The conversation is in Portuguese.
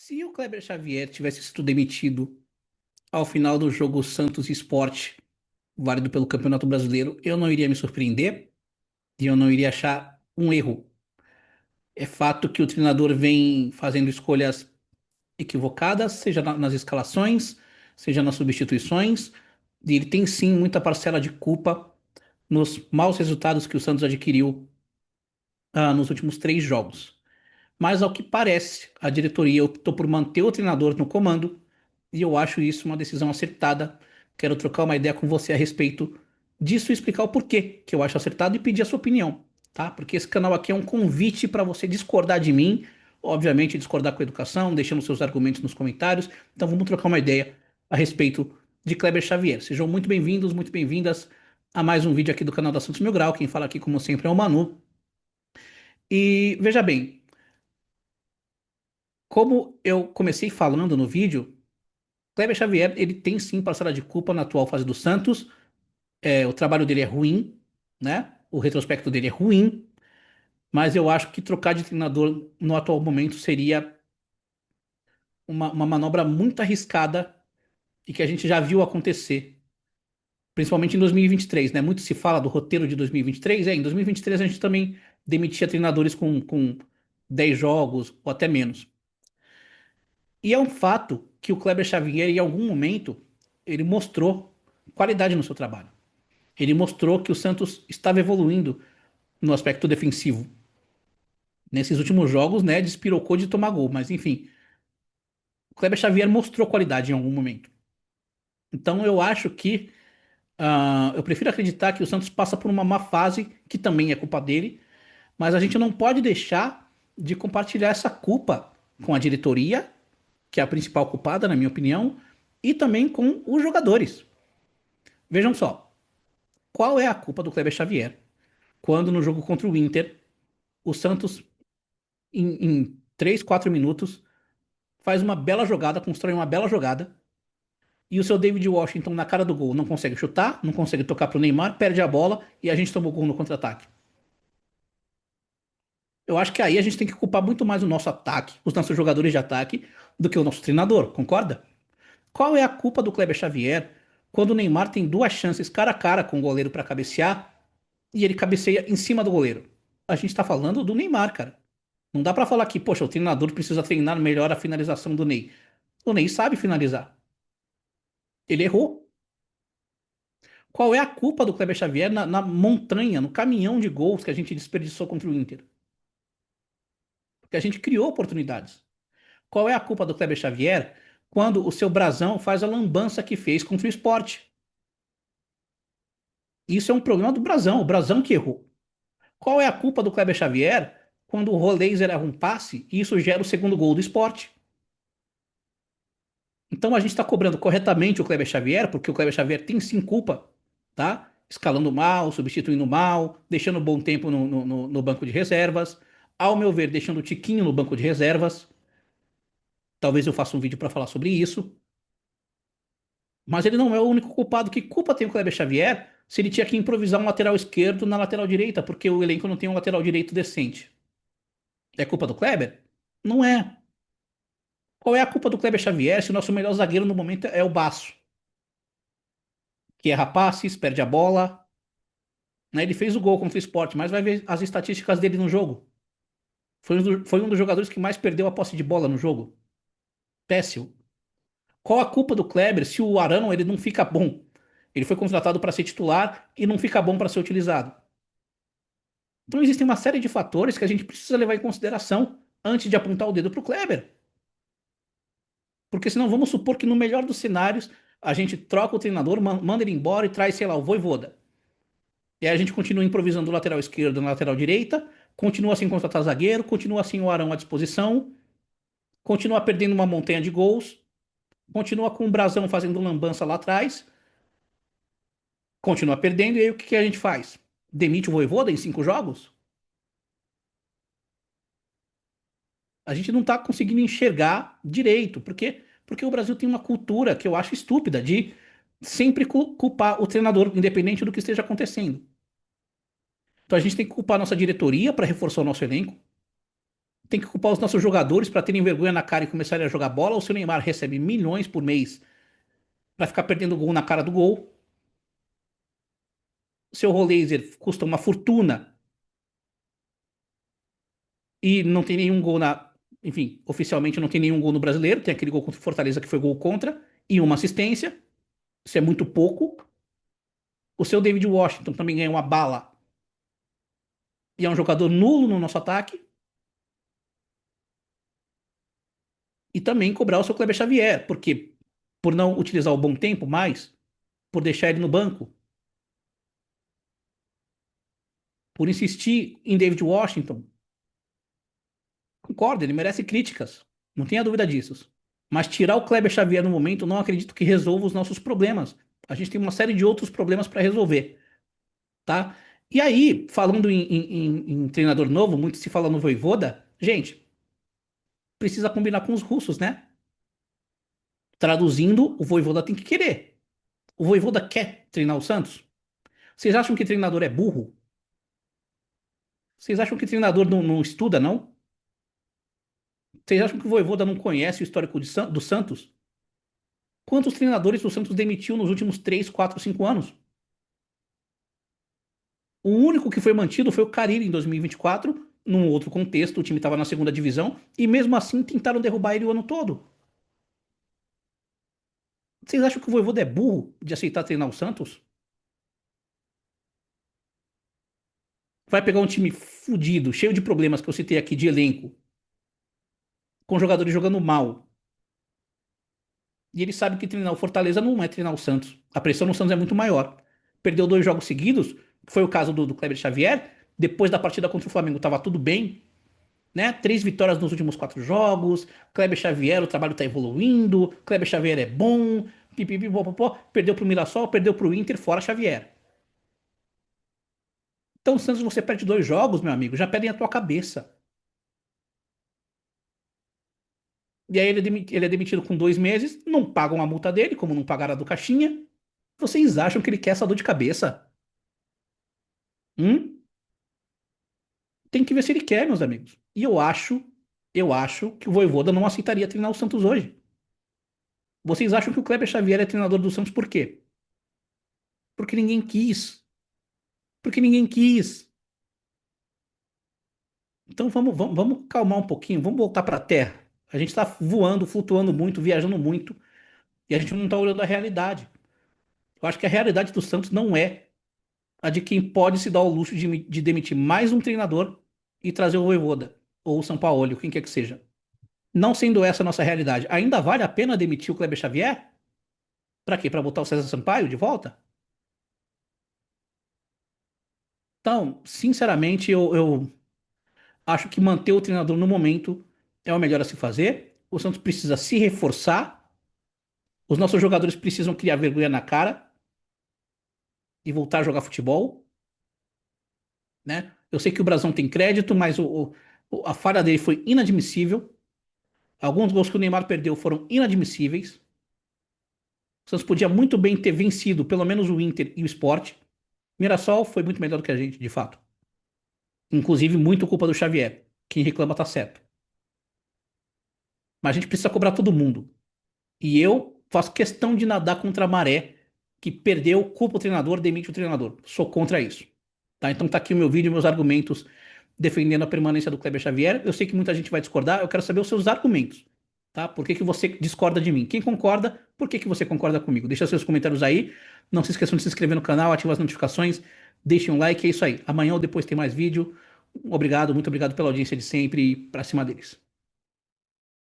Se o Kleber Xavier tivesse sido demitido ao final do jogo Santos Sport, válido pelo Campeonato Brasileiro, eu não iria me surpreender e eu não iria achar um erro. É fato que o treinador vem fazendo escolhas equivocadas, seja nas escalações, seja nas substituições, e ele tem sim muita parcela de culpa nos maus resultados que o Santos adquiriu nos últimos 3 jogos. Mas ao que parece, a diretoria optou por manter o treinador no comando e eu acho isso uma decisão acertada. Quero trocar uma ideia com você a respeito disso e explicar o porquê que eu acho acertado e pedir a sua opinião, tá? Porque esse canal aqui é um convite para você discordar de mim, obviamente discordar com a educação, deixando seus argumentos nos comentários. Então vamos trocar uma ideia a respeito de Kleber Xavier. Sejam muito bem-vindos, muito bem-vindas a mais um vídeo aqui do canal da Santos Mil Grau. Quem fala aqui, como sempre, é o Manu. E veja bem, como eu comecei falando no vídeo, Kleber Xavier, ele tem sim parcela de culpa na atual fase do Santos. O trabalho dele é ruim, né? O retrospecto dele é ruim, mas eu acho que trocar de treinador no atual momento seria uma manobra muito arriscada e que a gente já viu acontecer, principalmente em 2023, né? Muito se fala do roteiro de 2023. Em 2023 a gente também demitia treinadores com 10 jogos ou até menos. E é um fato que o Kleber Xavier, em algum momento, ele mostrou qualidade no seu trabalho. Ele mostrou que o Santos estava evoluindo no aspecto defensivo. Nesses últimos jogos, né, despirocou de tomar gol, mas enfim, o Kleber Xavier mostrou qualidade em algum momento. Então eu acho que eu prefiro acreditar que o Santos passa por uma má fase, que também é culpa dele, mas a gente não pode deixar de compartilhar essa culpa com a diretoria, que é a principal culpada, na minha opinião, e também com os jogadores. Vejam só, qual é a culpa do Kleber Xavier quando no jogo contra o Inter, o Santos, em 3, 4 minutos, faz uma bela jogada, constrói uma bela jogada, e o seu David Washington na cara do gol não consegue chutar, não consegue tocar pro Neymar, perde a bola e a gente toma o gol no contra-ataque. Eu acho que aí a gente tem que culpar muito mais o nosso ataque, os nossos jogadores de ataque, do que o nosso treinador, concorda? Qual é a culpa do Kleber Xavier quando o Neymar tem duas chances cara a cara com o goleiro para cabecear e ele cabeceia em cima do goleiro? A gente tá falando do Neymar, cara. Não dá pra falar que, poxa, o treinador precisa treinar melhor a finalização do Ney. O Ney sabe finalizar. Ele errou. Qual é a culpa do Kleber Xavier na montanha, no caminhão de gols que a gente desperdiçou contra o Inter? Porque a gente criou oportunidades. Qual é a culpa do Kleber Xavier quando o seu Brasão faz a lambança que fez contra o Sport? Isso é um problema do Brasão, o Brasão que errou. Qual é a culpa do Kleber Xavier quando o Roleiser erra um passe e isso gera o segundo gol do Sport? Então a gente está cobrando corretamente o Kleber Xavier, porque o Kleber Xavier tem sim culpa, tá? Escalando mal, substituindo mal, deixando bom tempo no banco de reservas. Ao meu ver, deixando o Tiquinho no banco de reservas. Talvez eu faça um vídeo para falar sobre isso. Mas ele não é o único culpado. Que culpa tem o Kleber Xavier se ele tinha que improvisar um lateral esquerdo na lateral direita, porque o elenco não tem um lateral direito decente? É culpa do Kleber? Não é. Qual é a culpa do Kleber Xavier se o nosso melhor zagueiro no momento é o Baço? Que erra passes, perde a bola, né? Ele fez o gol contra o Sport, mas vai ver as estatísticas dele no jogo. Foi um dos jogadores que mais perdeu a posse de bola no jogo. Péssimo. Qual a culpa do Kleber se o Arão ele não fica bom? Ele foi contratado para ser titular e não fica bom para ser utilizado. Então existem uma série de fatores que a gente precisa levar em consideração antes de apontar o dedo para o Kleber. Porque senão vamos supor que no melhor dos cenários a gente troca o treinador, manda ele embora e traz, sei lá, o Vojvoda. E aí a gente continua improvisando o lateral esquerdo na lateral direita, continua sem contratar zagueiro, continua sem o Arão à disposição, continua perdendo uma montanha de gols, continua com o Brasão fazendo lambança lá atrás, continua perdendo, e aí o que que a gente faz? Demite o Vojvoda em 5 jogos? A gente não está conseguindo enxergar direito. Por quê? Porque o Brasil tem uma cultura que eu acho estúpida de sempre culpar o treinador, independente do que esteja acontecendo. Então a gente tem que culpar a nossa diretoria para reforçar o nosso elenco. Tem que culpar os nossos jogadores para terem vergonha na cara e começarem a jogar bola, ou se o Neymar recebe milhões por mês para ficar perdendo gol na cara do gol, seu Laser custa uma fortuna e não tem nenhum gol na. Enfim, oficialmente não tem nenhum gol no brasileiro, tem aquele gol contra o Fortaleza que foi gol contra e uma assistência, isso é muito pouco. O seu David Washington também ganha uma bala e é um jogador nulo no nosso ataque. E também cobrar o seu Kleber Xavier, porque por não utilizar o bom tempo mais, por deixar ele no banco, por insistir em David Washington, concordo, ele merece críticas, não tenha dúvida disso. Mas tirar o Kleber Xavier no momento, não acredito que resolva os nossos problemas. A gente tem uma série de outros problemas para resolver, tá? E aí, falando em treinador novo, muito se fala no Vojvoda, gente, precisa combinar com os russos, né? Traduzindo, o Vojvoda tem que querer. O Vojvoda quer treinar o Santos? Vocês acham que treinador é burro? Vocês acham que treinador não estuda, não? Vocês acham que o Vojvoda não conhece o histórico do Santos? Quantos treinadores o Santos demitiu nos últimos 3, 4, 5 anos? O único que foi mantido foi o Carille em 2024, num outro contexto, o time estava na segunda divisão, e mesmo assim tentaram derrubar ele o ano todo. Vocês acham que o Vojvoda é burro de aceitar treinar o Santos? Vai pegar um time fudido, cheio de problemas que eu citei aqui de elenco, com jogadores jogando mal, e ele sabe que treinar o Fortaleza não é treinar o Santos. A pressão no Santos é muito maior. Perdeu 2 jogos seguidos, foi o caso do Kleber Xavier. Depois da partida contra o Flamengo, estava tudo bem, né? 3 vitórias nos últimos 4 jogos. Kleber Xavier, o trabalho está evoluindo. Kleber Xavier é bom. Pipipi, popopó. Perdeu para o Mirassol, perdeu para o Inter, fora Xavier. Então, o Santos, você perde 2 jogos, meu amigo, já perdem a tua cabeça. E aí ele é demitido com 2 meses, não pagam a multa dele, como não pagaram a do Caixinha. Vocês acham que ele quer essa dor de cabeça? Hum? Tem que ver se ele quer, meus amigos. E eu acho que o Vojvoda não aceitaria treinar o Santos hoje. Vocês acham que o Kleber Xavier é treinador do Santos por quê? Porque ninguém quis. Porque ninguém quis. Então vamos calmar um pouquinho, vamos voltar para a Terra. A gente está voando, flutuando muito, viajando muito, e a gente não está olhando a realidade. Eu acho que a realidade do Santos não é a de quem pode se dar o luxo de demitir mais um treinador e trazer o Vojvoda, ou o Sampaoli, quem quer que seja. Não sendo essa a nossa realidade, ainda vale a pena demitir o Kleber Xavier? Pra quê? Pra botar o César Sampaio de volta? Então, sinceramente, eu acho que manter o treinador no momento é o melhor a se fazer. O Santos precisa se reforçar, os nossos jogadores precisam criar vergonha na cara e voltar a jogar futebol, né? Eu sei que o Brasão tem crédito, mas a falha dele foi inadmissível. Alguns gols que o Neymar perdeu foram inadmissíveis. O Santos podia muito bem ter vencido pelo menos o Inter e o Sport. Mirassol foi muito melhor do que a gente, de fato. Inclusive, muito culpa do Xavier. Quem reclama tá certo. Mas a gente precisa cobrar todo mundo. E eu faço questão de nadar contra a maré que perdeu, culpa o treinador, demite o treinador. Sou contra isso. Tá? Então tá aqui o meu vídeo, meus argumentos defendendo a permanência do Kleber Xavier. Eu sei que muita gente vai discordar, eu quero saber os seus argumentos. Tá? Por que que você discorda de mim? Quem concorda, por que que você concorda comigo? Deixa seus comentários aí. Não se esqueçam de se inscrever no canal, ativar as notificações, deixem um like, é isso aí. Amanhã ou depois tem mais vídeo. Obrigado, muito obrigado pela audiência de sempre e pra cima deles.